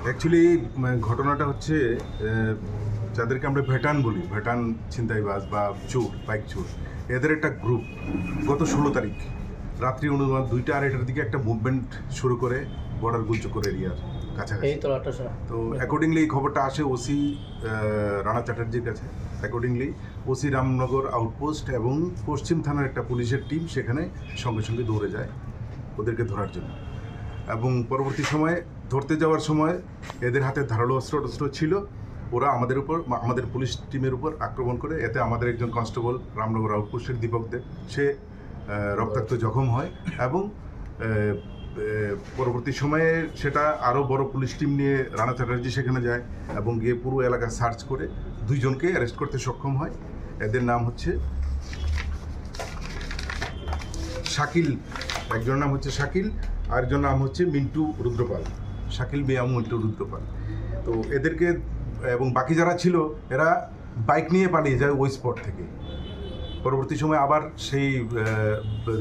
Actually ঘটনাটা হচ্ছে যাদেরকে আমরা ভেটান বলি, ভেটান ছিনতাইবাজ বা চোর, বাইক চোর, এদের একটা গ্রুপ গত 16 তারিখ রাত্রি অনুমান 2টা 2:30টার দিকে একটা মুভমেন্ট শুরু করে বর্ডার গুলচক্কর এরিয়ার কাছাকাছি। তো অ্যাকর্ডিংলি এই খবরটা আসে ওসি রানা চ্যাটার্জির কাছে। অ্যাকর্ডিংলি ওসি রামনগর আউটপোস্ট এবং পশ্চিম থানার একটা পুলিশের টিম সেখানে সঙ্গে সঙ্গে দৌড়ে যায় ওদেরকে ধরার জন্য। এবং পরবর্তী সময়ে ধরতে যাওয়ার সময় এদের হাতে ধারালো অস্ত্র ছিল। ওরা আমাদের পুলিশ টিমের উপর আক্রমণ করে, এতে আমাদের একজন কনস্টেবল রামনগর আউটপোস্টের দীপক দে সে রক্তাক্ত জখম হয়। এবং পরবর্তী সময়ে সেটা আরও বড় পুলিশ টিম নিয়ে রানা চ্যাটার্জি সেখানে যায় এবং গিয়ে পুরো এলাকা সার্চ করে 2 জনকে অ্যারেস্ট করতে সক্ষম হয়। এদের নাম হচ্ছে শাকিল, একজনের নাম হচ্ছে শাকিল, আরেকজনের নাম হচ্ছে মিন্টু রুদ্রপাল, শাকিল মিয়া মিন্টু রুদ্রপাল। তো এদেরকে এবং বাকি যারা ছিল এরা বাইক নিয়ে পালিয়ে যায় ওই স্পট থেকে। পরবর্তী সময় আবার সেই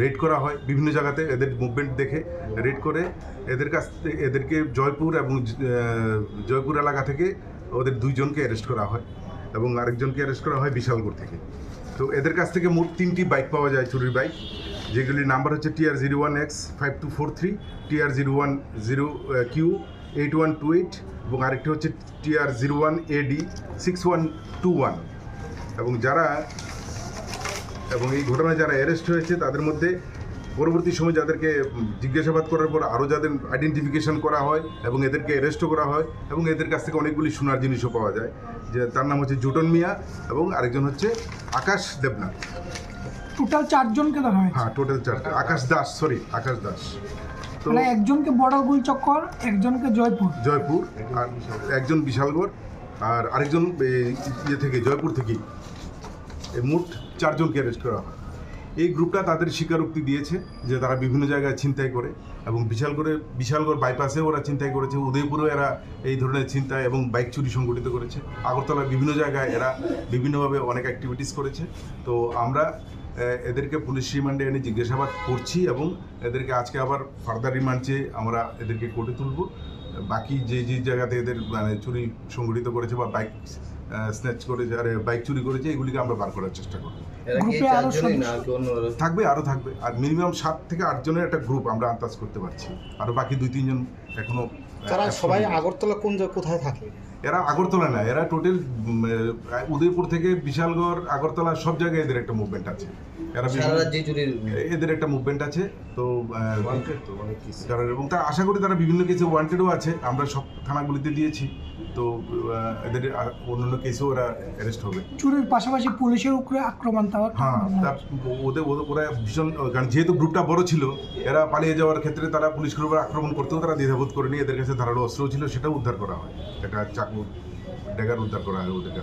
রেড করা হয় বিভিন্ন জায়গাতে, এদের মুভমেন্ট দেখে রেড করে এদেরকে জয়পুর এলাকা থেকে ওদের 2 জনকে অ্যারেস্ট করা হয় এবং আরেকজনকে অ্যারেস্ট করা হয় বিশালগড় থেকে। তো এদের কাছ থেকে মোট 3টি বাইক পাওয়া যায়, চুরির বাইক, যেগুলির নাম্বার হচ্ছে TR01X5243, TR010Q8128 এবং আরেকটি হচ্ছে TR01AD6121। এবং এই ঘটনায় যারা অ্যারেস্ট হয়েছে তাদের মধ্যে পরবর্তী সময় যাদেরকে জিজ্ঞাসাবাদ করার পর আরও যাদের আইডেন্টিফিকেশন করা হয় এবং এদেরকে অ্যারেস্টও করা হয় এবং এদের কাছ থেকে অনেকগুলি সোনার জিনিসও পাওয়া যায়, যে তার নাম হচ্ছে জুটন মিয়া এবং আরেকজন হচ্ছে আকাশ দেবনাথ। টোটাল 4 জনকে ধরা হয়েছে। হ্যাঁ, টোটাল 4। আকাশ দাস। তো একজনকে বর্ডার গুলচক্কর, একজনকে জয়পুর, আর একজন বিশালগড়, আর আরেকজন জয়পুর থেকেই। মোট 4 জনকে অ্যারেস্ট করা হয়। এই গ্রুপটা তাদের স্বীকারোক্তি দিয়েছে যে তারা বিভিন্ন জায়গায় ছিনতাই করে এবং বিশালগড় বাইপাসে ওরা ছিনতাই করেছে, উদয়পুরেও এরা এই ধরনের ছিনতাই এবং বাইক চুরি সংগঠিত করেছে, আগরতলার বিভিন্ন জায়গায় এরা বিভিন্নভাবে অনেক অ্যাক্টিভিটিস করেছে। তো আমরা এদেরকে পুলিশ রিমান্ডে এনে জিজ্ঞাসাবাদ করছি এবং এদেরকে আজকে আবার ফার্দার রিমান্ড চেয়ে আমরা এদেরকে কোর্টে তুলব। বাকি যে জায়গাতে এদের চুরি সংগঠিত করেছে বা বাইক স্ন্যাচ করেছে আর বাইক চুরি করেছে, এগুলিকে আমরা বার করার চেষ্টা করব। থাকবে আর মিনিমাম 7 থেকে 8 জনের একটা গ্রুপ আমরা আন্দাজ করতে পারছি। আরও বাকি 2-3 জন এখনো। তারা সবাই আগরতলা কোথায় থাকে? এরা আগরতলা না, এরা টোটাল উদয়পুর থেকে বিশালগড়, আগরতলা সব জায়গায় এদের একটা মুভমেন্ট আছে। এদের একটা মুভমেন্ট আছে। তো এবং তারা আশা করি তারা বিভিন্ন কেসে ওয়ান্টেডও আছে, আমরা সব থানাগুলিতে দিয়েছি। তো এদের অন্যান্য কেসেও ওরা অ্যারেস্ট হবে। চুরির পাশাপাশি পুলিশের উপরে আক্রমণ। হ্যাঁ, ওরা ভীষণ, কারণ যেহেতু গ্রুপটা বড় ছিল, এরা পালিয়ে যাওয়ার ক্ষেত্রে তারা পুলিশের উপর আক্রমণ করতেও তারা দ্বিধাবোধ করেনি। এদের কাছে ধারালো অস্ত্র ছিল, সেটাও উদ্ধার করা হয়, একটা চাকু ড্যাগার উদ্ধার করা হয় ওদের কাছে।